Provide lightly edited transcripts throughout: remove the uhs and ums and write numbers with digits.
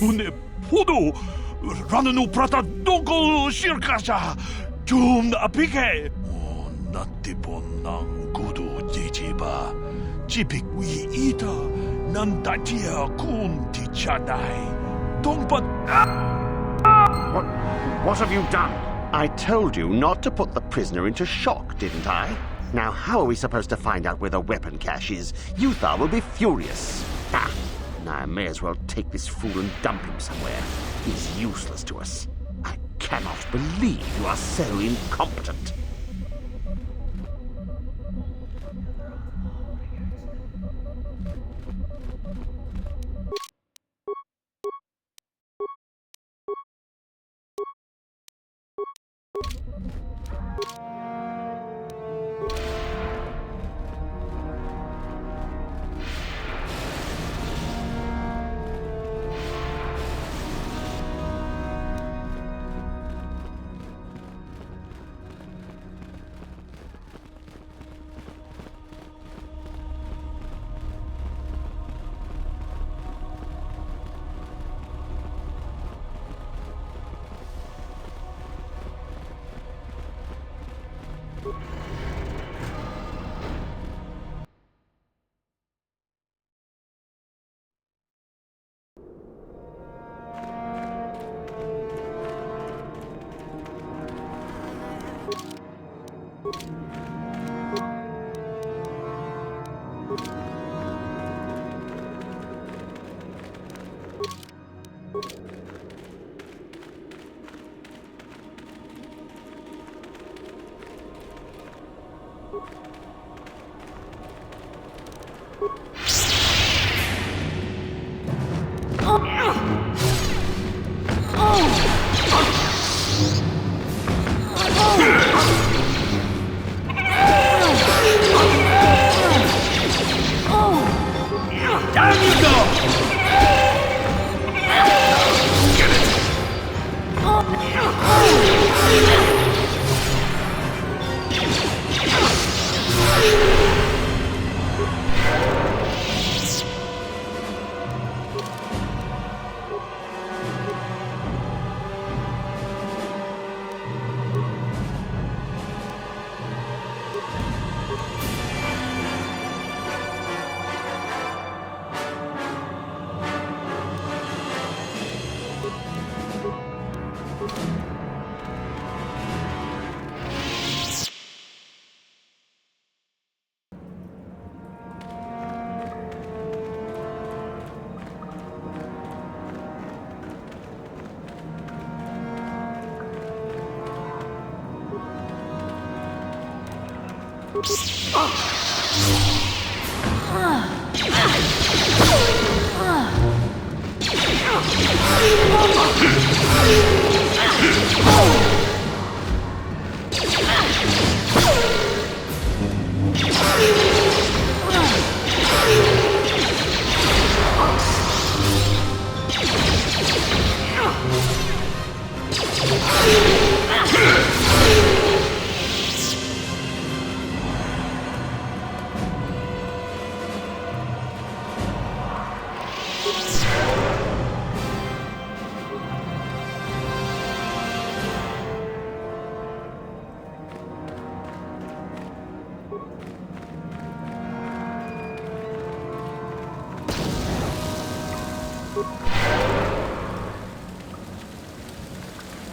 눈에 포도라는 우프라타 동고 실가자 좀 나비게 나티본낭 구두 지지바 지픽 위이다 난다지야 군티차다이 동반 What have you done? I told you not to put the prisoner into shock, didn't I? Now how are we supposed to find out where the weapon cache is? Yuthar will be furious. Now I may as well take this fool and dump him somewhere. He's useless to us. I cannot believe you are so incompetent.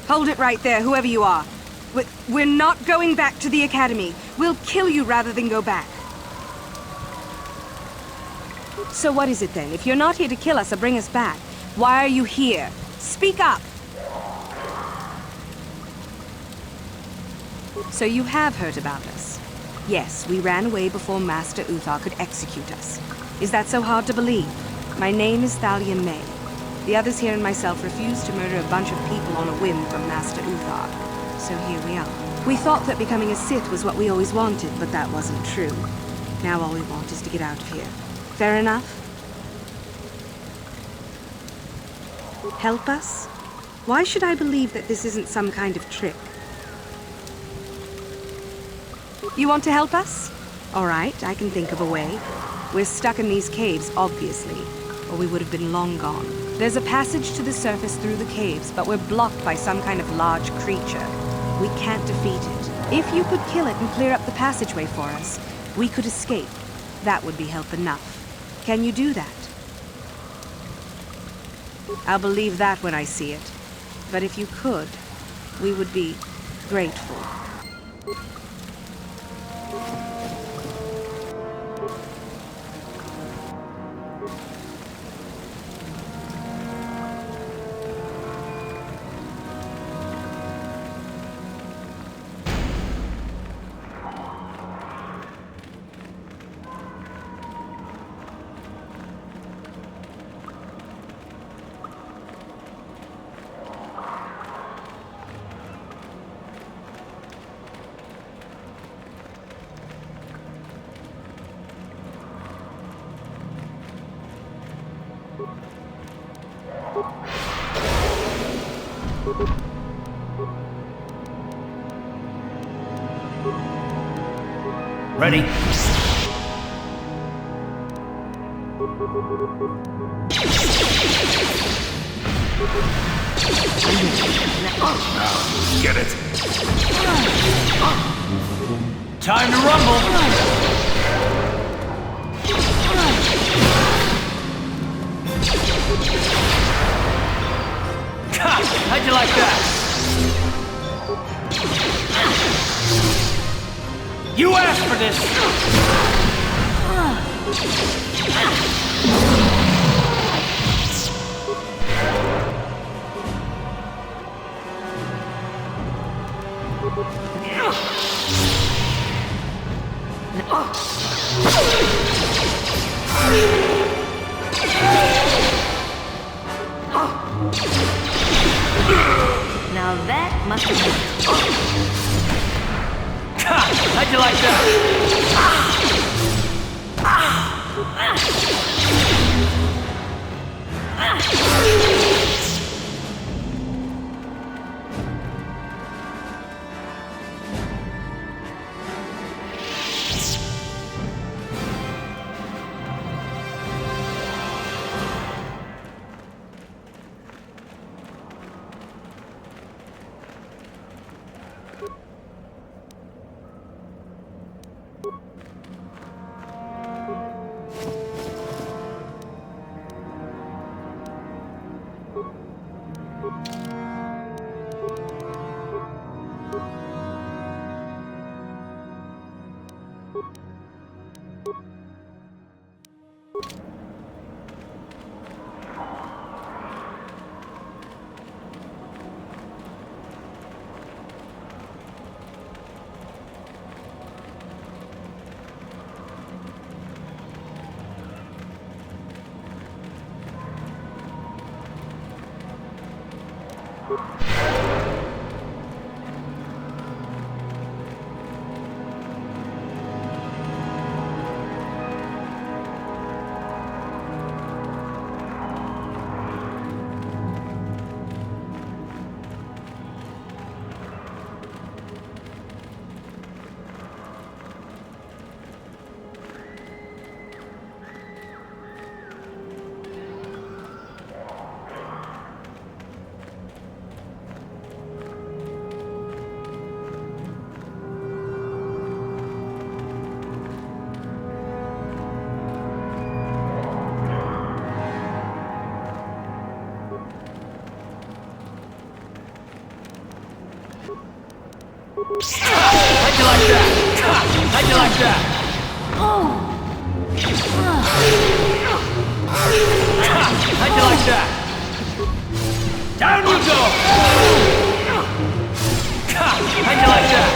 Hold it right there, whoever you are. We're not going back to the academy. We'll kill you rather than go back. So what is it then? If you're not here to kill us or bring us back, why are you here? Speak up! So you have heard about us? Yes, we ran away before Master Uthar could execute us. Is that so hard to believe? My name is Thalia May. The others here and myself refused to murder a bunch of people on a whim from Master Uthar. So here we are. We thought that becoming a Sith was what we always wanted, but that wasn't true. Now all we want is to get out of here. Fair enough? Help us? Why should I believe that this isn't some kind of trick? You want to help us? All right, I can think of a way. We're stuck in these caves, obviously, or we would have been long gone. There's a passage to the surface through the caves, but we're blocked by some kind of large creature. We can't defeat it. If you could kill it and clear up the passageway for us, we could escape. That would be help enough. Can you do that? I'll believe that when I see it. But if you could, we would be grateful. Ready? Get it. Time to rumble! How'd you like that? You asked for this! Now that must have been... How'd you like that? How'd you like that? How'd you like that? How'd you like that? Down you go! How'd you like that?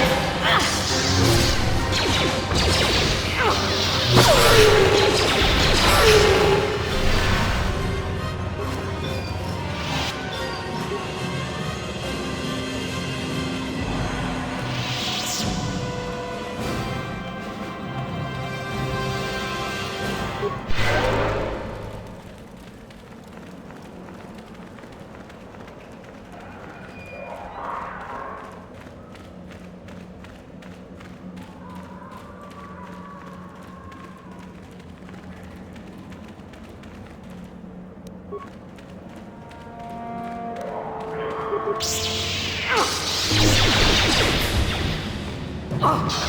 What?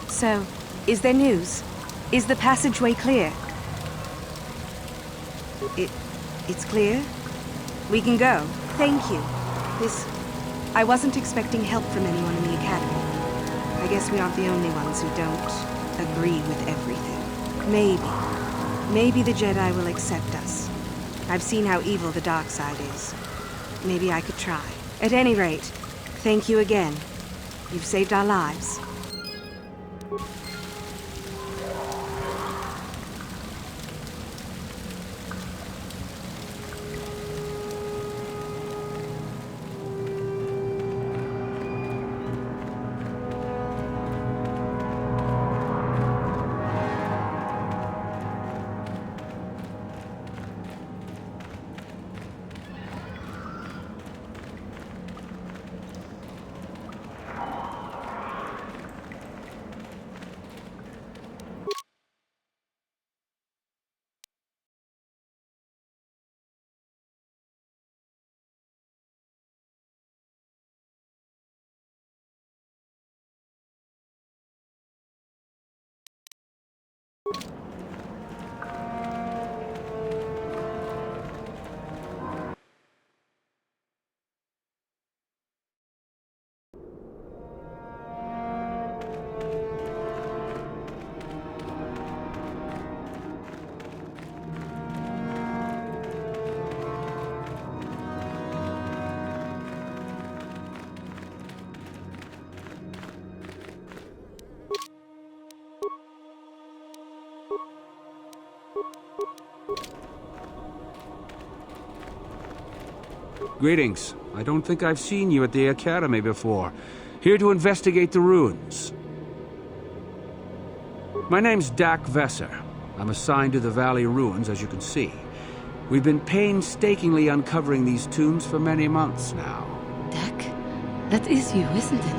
So, is there news? Is the passageway clear? It's clear? We can go. Thank you. I wasn't expecting help from anyone in the Academy. I guess we aren't the only ones who don't agree with everything. Maybe the Jedi will accept us. I've seen how evil the dark side is. Maybe I could try. At any rate, thank you again. You've saved our lives. Greetings. I don't think I've seen you at the Academy before. Here to investigate the ruins. My name's Dak Vesser. I'm assigned to the Valley Ruins, as you can see. We've been painstakingly uncovering these tombs for many months now. Dak? That is you, isn't it?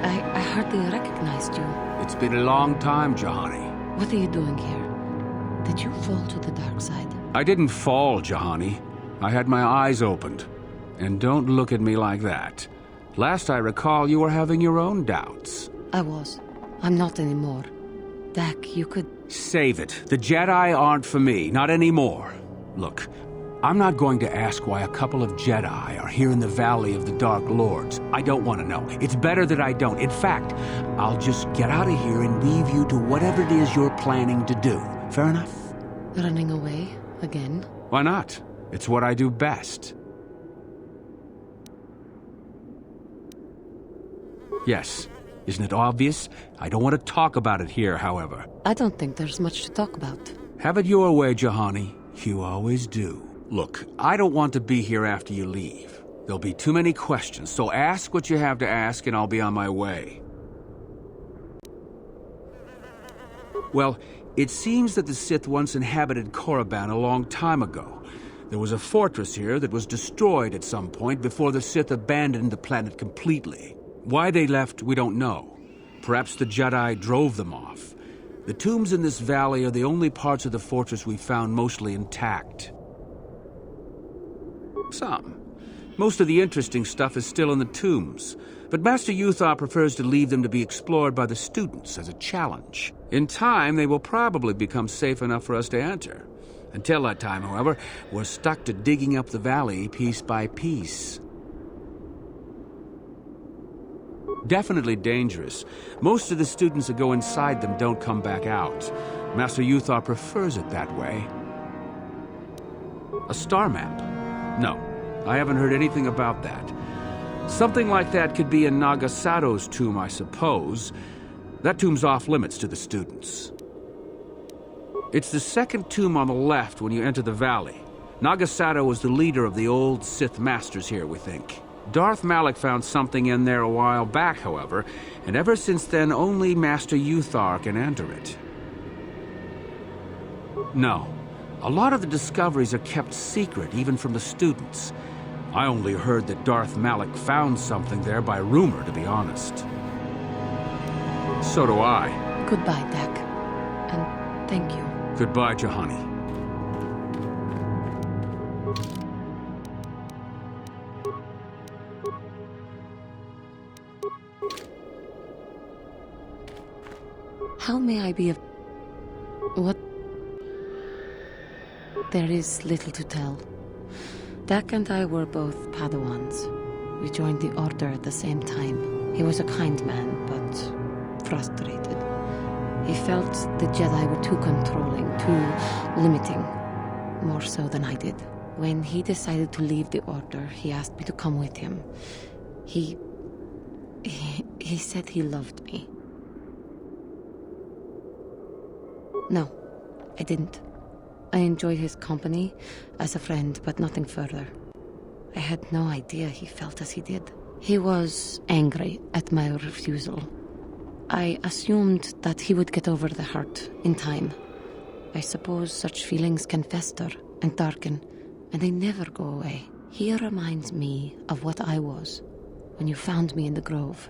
I hardly recognized you. It's been a long time, Jahani. What are you doing here? Did you fall to the dark side? I didn't fall, Jahani. I had my eyes opened. And don't look at me like that. Last I recall, you were having your own doubts. I was. I'm not anymore. Dak, you could... Save it. The Jedi aren't for me, not anymore. Look, I'm not going to ask why a couple of Jedi are here in the Valley of the Dark Lords. I don't want to know. It's better that I don't. In fact, I'll just get out of here and leave you to whatever it is you're planning to do. Fair enough? Running away? Again? Why not? It's what I do best. Yes. Isn't it obvious? I don't want to talk about it here, however. I don't think there's much to talk about. Have it your way, Jahani. You always do. Look, I don't want to be here after you leave. There'll be too many questions, so ask what you have to ask and I'll be on my way. Well, it seems that the Sith once inhabited Korriban a long time ago. There was a fortress here that was destroyed at some point before the Sith abandoned the planet completely. Why they left, we don't know. Perhaps the Jedi drove them off. The tombs in this valley are the only parts of the fortress we found mostly intact. Some. Most of the interesting stuff is still in the tombs, but Master Uthar prefers to leave them to be explored by the students as a challenge. In time, they will probably become safe enough for us to enter. Until that time, however, we're stuck to digging up the valley piece by piece. Definitely dangerous. Most of the students that go inside them don't come back out. Master Uthar prefers it that way. A star map? No, I haven't heard anything about that. Something like that could be in Nagasato's tomb, I suppose. That tomb's off limits to the students. It's the second tomb on the left when you enter the valley. Nagasato was the leader of the old Sith Masters here, we think. Darth Malak found something in there a while back, however, and ever since then only Master Uthar can enter it. No, a lot of the discoveries are kept secret, even from the students. I only heard that Darth Malak found something there by rumor, to be honest. So do I. Goodbye, Dak. And thank you. Goodbye, Juhani. How may I be of... What? There is little to tell. Dak and I were both Padawans. We joined the Order at the same time. He was a kind man, but frustrated. He felt the Jedi were too controlling, too limiting, more so than I did. When he decided to leave the Order, he asked me to come with him. He said he loved me. No, I didn't. I enjoyed his company as a friend, but nothing further. I had no idea he felt as he did. He was angry at my refusal. I assumed that he would get over the hurt in time. I suppose such feelings can fester and darken, and they never go away. He reminds me of what I was when you found me in the grove.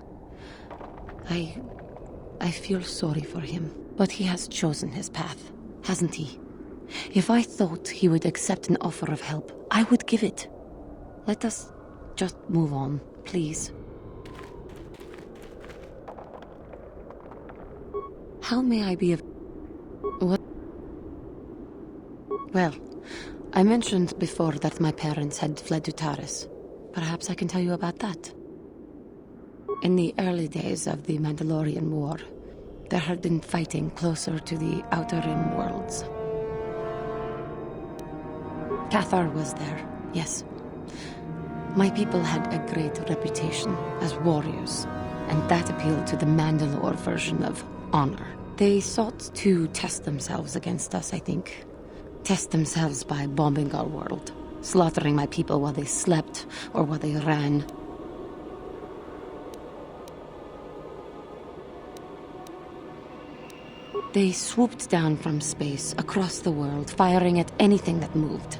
I feel sorry for him, but he has chosen his path, hasn't he? If I thought he would accept an offer of help, I would give it. Let us just move on, please. How may I be of... What? Well, I mentioned before that my parents had fled to Taris. Perhaps I can tell you about that. In the early days of the Mandalorian War, there had been fighting closer to the Outer Rim worlds. Cathar was there, yes. My people had a great reputation as warriors, and that appealed to the Mandalore version of honor. They sought to test themselves against us, I think. Test themselves by bombing our world, slaughtering my people while they slept or while they ran. They swooped down from space, across the world, firing at anything that moved.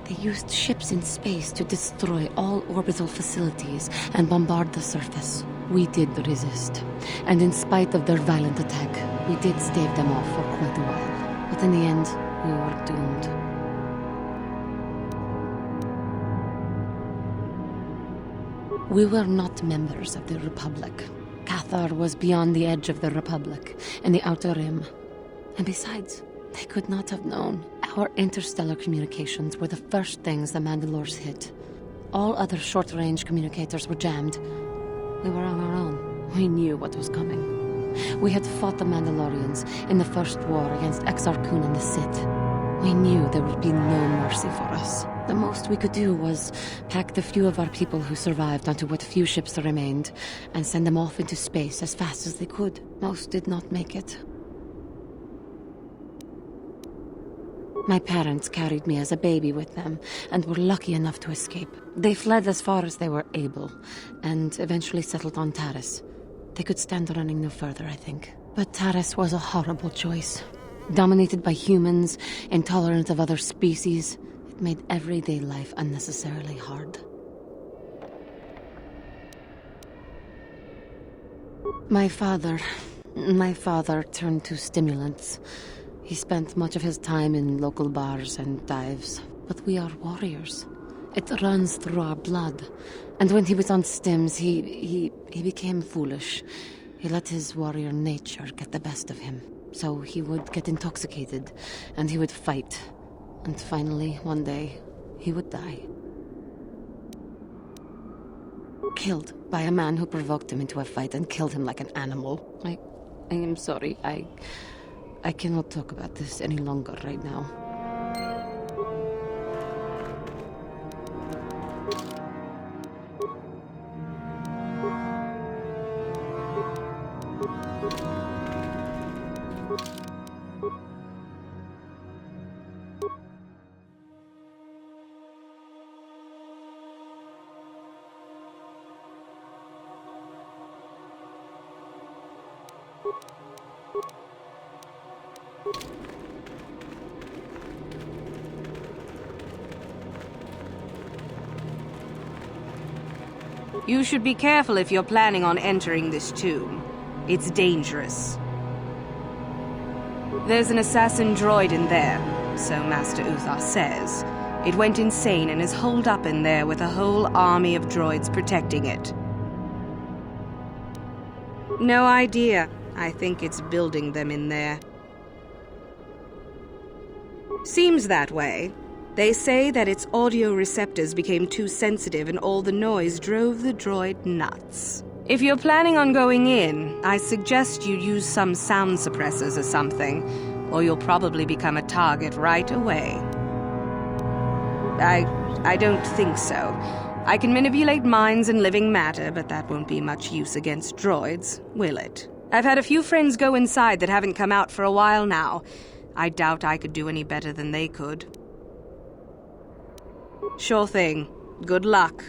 They used ships in space to destroy all orbital facilities and bombard the surface. We did resist, and in spite of their violent attack, we did stave them off for quite a while. But in the end, we were doomed. We were not members of the Republic. Cathar was beyond the edge of the Republic, in the Outer Rim. And besides, they could not have known. Our interstellar communications were the first things the Mandalores hit. All other short-range communicators were jammed. We were on our own. We knew what was coming. We had fought the Mandalorians in the first war against Exar Kun and the Sith. We knew there would be no mercy for us. The most we could do was pack the few of our people who survived onto what few ships remained and send them off into space as fast as they could. Most did not make it. My parents carried me as a baby with them and were lucky enough to escape. They fled as far as they were able and eventually settled on Taris. They could stand running no further, I think. But Taris was a horrible choice. Dominated by humans, intolerant of other species, it made everyday life unnecessarily hard. My father turned to stimulants. He spent much of his time in local bars and dives. But we are warriors. It runs through our blood. And when he was on stims, he became foolish. He let his warrior nature get the best of him. So he would get intoxicated, and he would fight. And finally, one day, he would die. Killed by a man who provoked him into a fight and killed him like an animal. I am sorry. I cannot talk about this any longer right now. You should be careful if you're planning on entering this tomb. It's dangerous. There's an assassin droid in there, so Master Uthar says. It went insane and is holed up in there with a whole army of droids protecting it. No idea. I think it's building them in there. Seems that way. They say that its audio receptors became too sensitive and all the noise drove the droid nuts. If you're planning on going in, I suggest you use some sound suppressors or something, or you'll probably become a target right away. I don't think so. I can manipulate minds and living matter, but that won't be much use against droids, will it? I've had a few friends go inside that haven't come out for a while now. I doubt I could do any better than they could. Sure thing. Good luck.